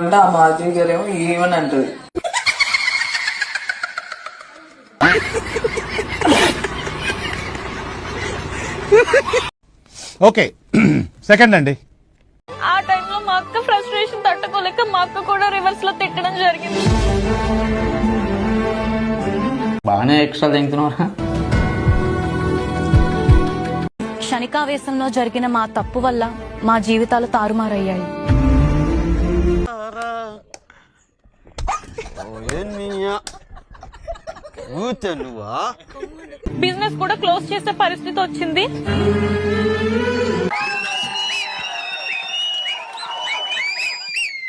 అంటే ఆ మాధవి గారేమో ఏమని అంటది. ఓకే సెకండ్ అండి. ఆ టైంలో మా అక్క ఫ్రస్ట్రేషన్ తట్టుకోలేక మా అక్క కూడా రివర్స్ లో తిట్టడం జరిగింది. బాగానే ఎక్స్ట్రా తింటున్నారా? క్షణికావేశంలో జరిగిన మా తప్పు వల్ల మా జీవితాలు తారుమారయ్యాయి. బిజినెస్ కూడా క్లోజ్ చేసే పరిస్థితి వచ్చింది.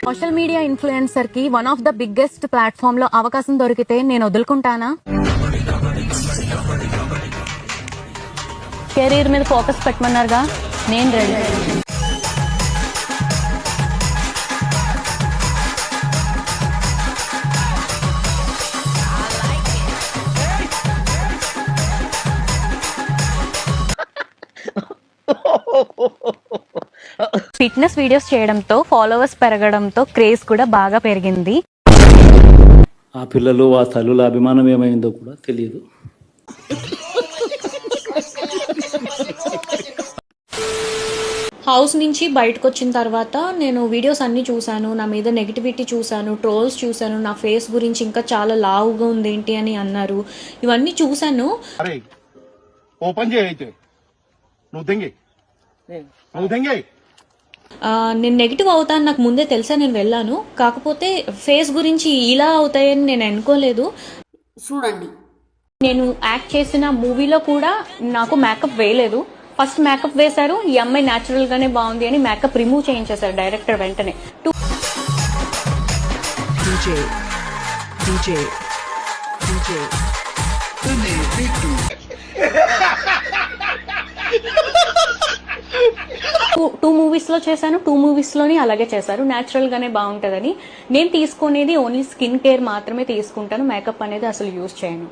సోషల్ మీడియా ఇన్ఫ్లుయెన్సర్ కి one of the biggest platform లో అవకాశం దొరికితే నేను వదులుకుంటానా? కెరీర్ మీద ఫోకస్ పెట్టమన్నారుగా, నేను రెడీ. ఫిట్నెస్ వీడియోస్ చేయడంతో ఫాలోవర్స్ పెరగడంతో క్రేజ్ కూడా బాగా పెరిగింది. ఆ పిల్లలు ఆ తల్లుల అభిమానం ఏమైందో కూడా తెలియదు. హౌస్ నుంచి బయటకు వచ్చిన తర్వాత నేను వీడియోస్ అన్ని చూశాను. నా మీద నెగిటివిటీ చూశాను, ట్రోల్స్ చూశాను, నా ఫేస్ గురించి ఇంకా చాలా లావుగా ఉంది ఏంటి అని అన్నారు. ఇవన్నీ చూశాను. నేను నెగిటివ్ అవుతాను నాకు ముందే తెలుసా, నేను వెళ్ళాను. కాకపోతే ఫేస్ గురించి ఇలా అవుతాయని నేను అనుకోలేదు. చూడండి, నేను యాక్ట్ చేసిన మూవీలో కూడా నాకు మేకప్ వేయలేదు. ఫస్ట్ మేకప్ వేశారు, ఈ అమ్మాయి న్యాచురల్ గానే బాగుంది అని మేకప్ రిమూవ్ చేయించేశారు డైరెక్టర్ వెంటనే. టూ మూవీస్ లో చేశాను, టూ మూవీస్ లోని అలాగే చేశారు. న్యాచురల్ గానే బాగుంటదని. నేను తీసుకునేది ఓన్లీ స్కిన్ కేర్ మాత్రమే తీసుకుంటాను, మేకప్ అనేది అసలు యూజ్ చేయను.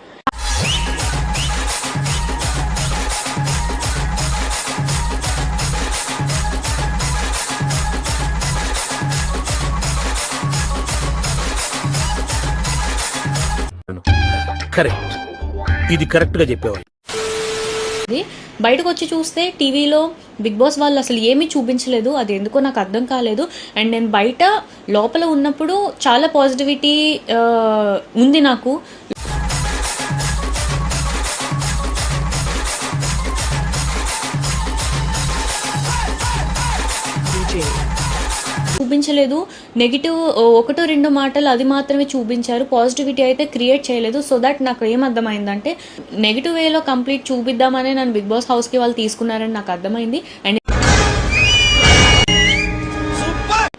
కరెక్ట్, ఇది కరెక్ట్ గా చెప్పేవాళ్ళు. బయటకు వచ్చి చూస్తే టీవీలో బిగ్ బాస్ వాళ్ళు అసలు ఏమీ చూపించలేదు. అది ఎందుకో నాకు అర్థం కాలేదు. అండ్ నేను బయట లోపల ఉన్నప్పుడు చాలా పాజిటివిటీ ఉంది నాకు. చూపించలేదు. నెగిటివ్ ఒకటో రెండో మాటలు అది మాత్రమే చూపించారు, పాజిటివిటీ అయితే క్రియేట్ చేయలేదు. సో దట్ నాకు ఏమర్థమైందంటే నెగిటివ్ వేలో కంప్లీట్ చూపిద్దామనే నన్ను బిగ్ బాస్ హౌస్ కి వాళ్ళు తీసుకున్నారని నాకు అర్థమైంది. అండ్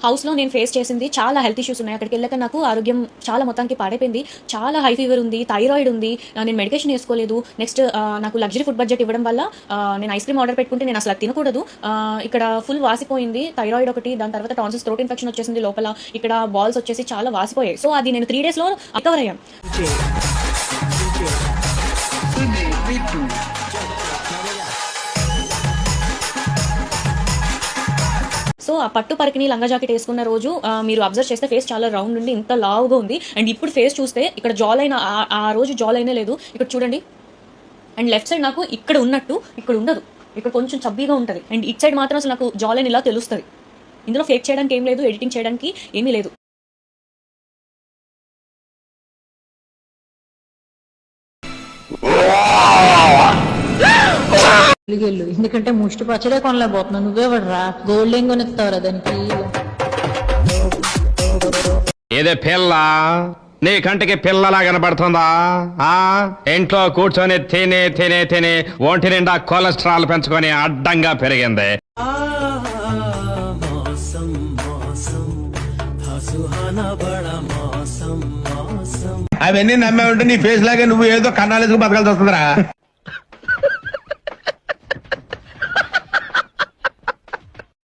హౌస్ లో నేను ఫేస్ చేసింది చాలా హెల్త్ ఇష్యూస్ ఉన్నాయి. అక్కడికి వెళ్ళాక నాకు ఆరోగ్యం చాలా మొత్తానికి పాడైపోయింది. చాలా హై ఫీవర్ ఉంది, థైరాయిడ్ ఉంది, నేను మెడికేషన్ వేసుకోలేదు. నెక్స్ట్ నాకు లగ్జరీ ఫుడ్ బడ్జెట్ ఇవ్వడం వల్ల నేను ఐస్ క్రీమ్ ఆర్డర్ పెట్టుకుంటే నేను అసలు తినకూడదు. ఇక్కడ ఫుల్ వాసిపోయింది, థైరాయిడ్ ఒకటి, దాని తర్వాత టాన్సిల్స్, థ్రోట్ ఇన్ఫెక్షన్ వచ్చేసింది లోపల, ఇక్కడ బాల్స్ వచ్చేసి చాలా వాసిపోయాయి. సో అది నేను 3 days లో రికవర్ అయ్యాను. సో ఆ పట్టు పరికిని లంగా జాకెట్ వేసుకున్న రోజు మీరు అబ్జర్వ్ చేస్తే ఫేస్ చాలా రౌండ్ ఉండి ఇంత లావుగా ఉంది. అండ్ ఇప్పుడు ఫేస్ చూస్తే ఇక్కడ జాలైన ఆ రోజు జాలైనే లేదు. ఇక్కడ చూడండి. అండ్ లెఫ్ట్ సైడ్ నాకు ఇక్కడ ఉన్నట్టు ఇక్కడ ఉండదు, ఇక్కడ కొంచెం చబ్బీగా ఉంటుంది. అండ్ ఇట్ సైడ్ మాత్రం అసలు నాకు జాలైన్ ఇలా తెలుస్తుంది. ఇందులో ఫేక్ చేయడానికి ఏం లేదు, ఎడిటింగ్ చేయడానికి ఏమీ లేదు. ఎందుకంటే ముష్టి పచ్చడే కొనలేకపోతున్నావు. నువ్వేవడరా గోల్డ్ ఏం కొనిస్తావురా దానికి? ఏదే పిల్ల నీ కంటికి పిల్లలా కనబడుతుందా? ఇంట్లో కూర్చొని తినే తినే తినే ఒంటి నిండా కొలెస్ట్రాల్ పెంచుకొని అడ్డంగా పెరిగింది. అవన్నీ నమ్మే ఉంటే నీ ఫేస్ లాగే నువ్వు ఏదో కన్నాలేసుకు బతకాల్సి వస్తుందిరా.